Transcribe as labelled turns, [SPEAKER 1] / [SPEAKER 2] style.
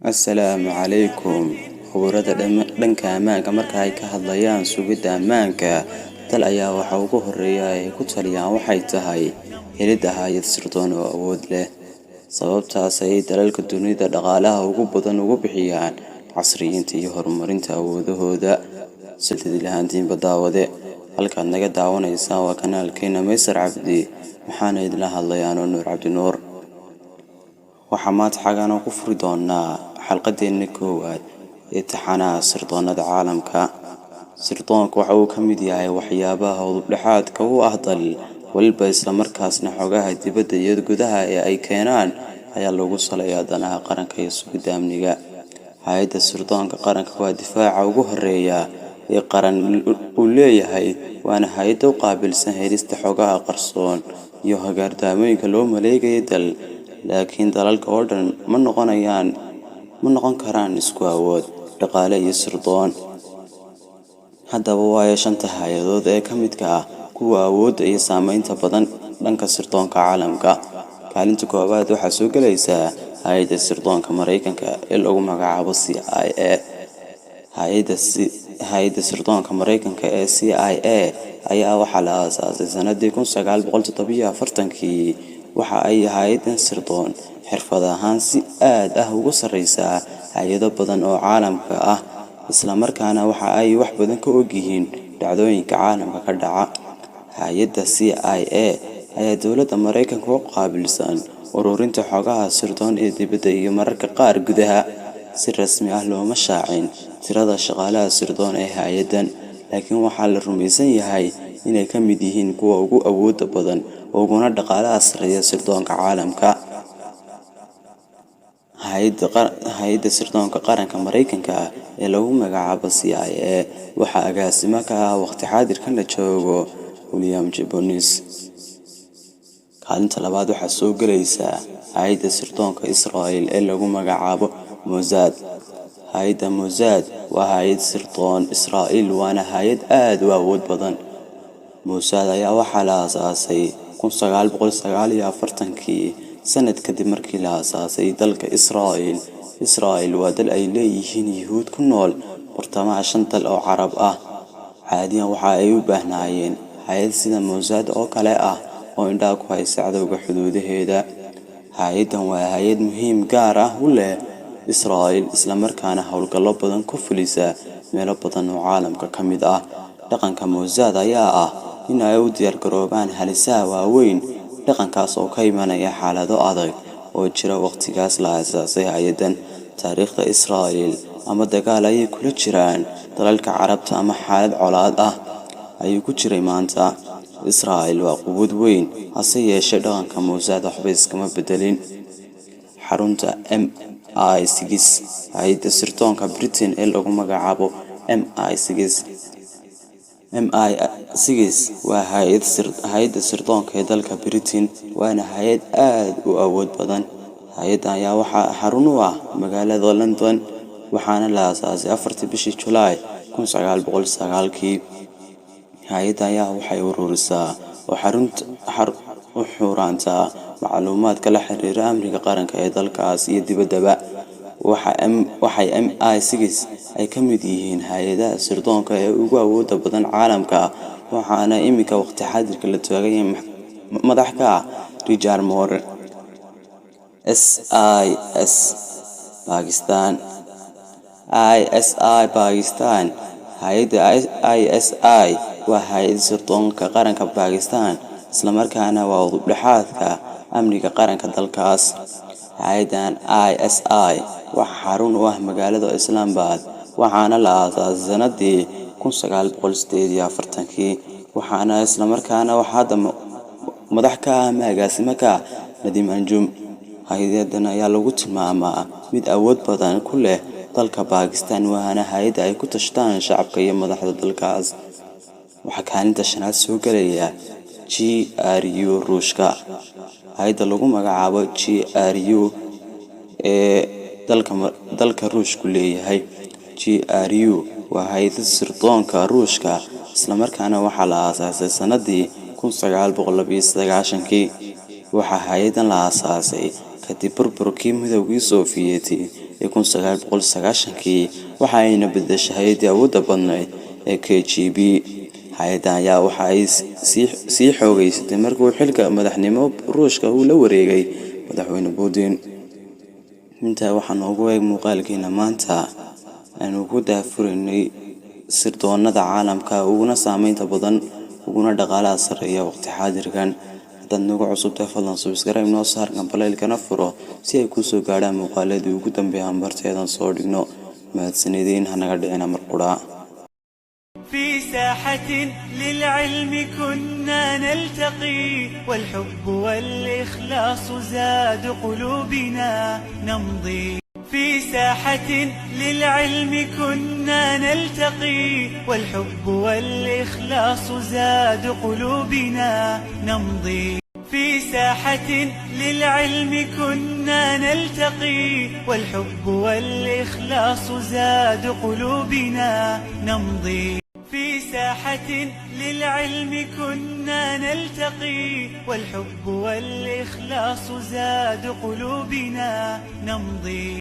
[SPEAKER 1] Assalaamu calaykum. Khubarada dhanka ammaanka marka ay ka hadlayaan sugidda ammaanka dal ayaa waxa ugu horreeya ay ku taliyaan waxay tahay helidda hay'ad sirdoon oo awood leh. Sababtaas ay dalalka dunida dhaqaalaha ugu badan ugu bixiyaan casriyeynta iyo horumarinta awoodahooda. Silsilad lahaantiinba daawade halkaad naga daawanaysaan waa kanaalkeena Maysar Cabdi, waxaana idinla hadlayaa Nuur Cabdi Nuur. waxaa maanta xagana ku furi doonaa xalqadeena koowaad ee taxanaha sirdoonada caalamka. Sirdoonku waxa uu ka mid yahay waxyaabaha udubdhexaadka u ah dal waliba, isla markaasna xogaha dibadda iyo gudaha ee ay keenaan ayaa lagu saleeyaa danaha qaranka iyo sugidda amniga. Hay'adda sirdoonka qaranka waa difaaca ugu horreeya ee qaran uu leeyahay, waana hay'adda u qaabilsan helista xogaha qarsoon iyo hagaardaamooyinka loo maleegayo dal. Laakiin dalalka oo dhan ma noqon karaan isku awood dhaqaale iyo sirdoon. Haddaba waayo shanta hay'adood ee ka midka ah kuwa awoodda iyo saameynta badan dhanka sirdoonka caalamka. Kaalinta koowaad waxaa soo gelaysa hay'adda sirdoonka Mareykanka ee lagu magacaabo CIA. Hay'adda sirdoonka Mareykanka ee CIA ayaa waxaa la aasaasay sanadii 1947-kii. waxa ay hay'adan sirdoon xirfad ahaan si aad ah ugu sarreysa hay'ado badan oo caalamka ah, isla markaana waxa ay wax badan ka ogyihiin dhacdooyinka caalamka ka dhaca. Hay'adda CIA ayaa dowladda Mareykanka u qaabilsan ururinta xogaha sirdoon ee dibadda iyo mararka qaar gudaha. Si rasmi ah looma shaacin tirada shaqaalaha sirdoon ee hay'adan, laakiin waxaa la rumaysan yahay inay ka mid yihiin kuwa ugu awoodda badan uguna dhaqaalaha sarreeya sirdoonka caalamka. Hay'adda sirdoonka qaranka Mareykanka ee lagu magacaabo CIA waxaa agaasimo ka ah waqti xaadirkan la joogo William J. Burns. Kaalinta labaad waxaa soo gelaysa hay'adda sirdoonka Israa'iil ee lagu magacaabo Mossad. Hay'adda Mossad waa hay'ad sirdoon Israa'iil, waana hay'ad aad u awood badan. Mossad ayaa waxaa la aasaasay 1949-kii, sanad kadib markii la aasaasay dalka Israa'iil. Israa'iil waa dal ay leeyihiin Yuhuud ku nool bartamaha 5 dal oo Carab ah. Caadiyan waxa ay u baahnaayeen hay'ad sida Mossad oo kale ah oo indhaha ku haysa cadowga xuduudaheeda. Hay'adan waa hay'ad muhiim gaar ah u leh Israa'iil, isla markaana howlgallo badan ku fulisa meelo badan oo caalamka ka mid ah. Dhaqanka Mossad ayaa ah in ay u diyaargaroobaan halisaha waaweyn. Dhaqankaas oo ka imanaya xaalado adag oo jira waqtigaas la aasaasay hay'adan. Taariikhda Israa'iil ama dagaal ayay kula jiraan dalalka Carabta ama xaalad colaad ah ayuu ku jiray maanta. Israa'iil waa quwad weyn, hase yeeshee dhaqanka Mossad waxba iskama bedelin. Xarunta MI6 hay'adda sirdoonka Britain ee lagu magacaabo MI6 waa hay'adda sirdoonka ee dalka Britain, waana hay'ad aad u awood badan. Hay'adan ayaa waxaa xarun u ah magaalada London, waxaana la aasaasay 4 bishii Julaay 1909. Hay'adan ayaa waxay ururisaa oo xuraantaa macluumaadka la xiriira amniga qaranka ee dalkaas iyo dibaddaba. waxay MI6 ay ka mid yihiin hay'adaha sirdoonka ee ugu awoodda badan caalamka, waxaana iminka waqti xaadirka la taagay madax ka ah Richard Moore. ISI Pakistan. Hay'adda ISI waa hay'adda sirdoonka qaranka Pakistan, isla markaana waa udubdhexaadka amniga qaranka dalkaas. Hay'adan ISI waxaa xarun u ah magaalada Islamabad, waxaana la aasaasay sanadii 1948-kii. waxaana isla markaana waxaa madax ka ah ama agaasimo ka ah Nadim Anjum. Hay'adan ayaa lagu tilmaamaa mid awood badan ku leh dalka Pakistan, waana hay'ad ay ku tashadaan shacabka iyo madaxda dalkaas. waxaa kaalinta shanaad soo gelaya GRU Ruushka. Hay'adda lagu magacaabo GRU ee dalka Ruushku leeyahay. GRU waa hay'adda sirdoonka Ruushka, isla markaana waxaa la aasaasay sanadii 1992-kii. waxaa hay'adan la aasaasay kadib burburkii Midowgii Sofiyeeti 1990kii waxa ayna bedeshay hay'adii awoodda badnayd ee KGB. Hay'addan ayaa waxa ay sii xoogaysatay markii uu xilka madaxnimo Ruushka uu la wareegay madaxweyne Putin. intaa waxaan ugu eeg muuqaalkeena maanta aynu ku daafuraynay sirdoonada caalamka uguna saameynta badan uguna dhaqaalaha sareeya waqti xaadirkan. haddaad nagu cusubtahay fadlan subscribe noo saar gambaleelkana furo si ay kusoo gaadhaan muuqaaladii ugu dambeeyaan barteedan soo dhigno. mahadsanidin hanaga dhicina mar qura.
[SPEAKER 2] في ساحة للعلم كنا نلتقي والحب والإخلاص زاد قلوبنا نمضي. في ساحة للعلم كنا نلتقي والحب والإخلاص زاد قلوبنا نمضي. في ساحة للعلم كنا نلتقي والحب والإخلاص زاد قلوبنا نمضي. في ساحة للعلم كنا نلتقي والحب والإخلاص زاد قلوبنا نمضي.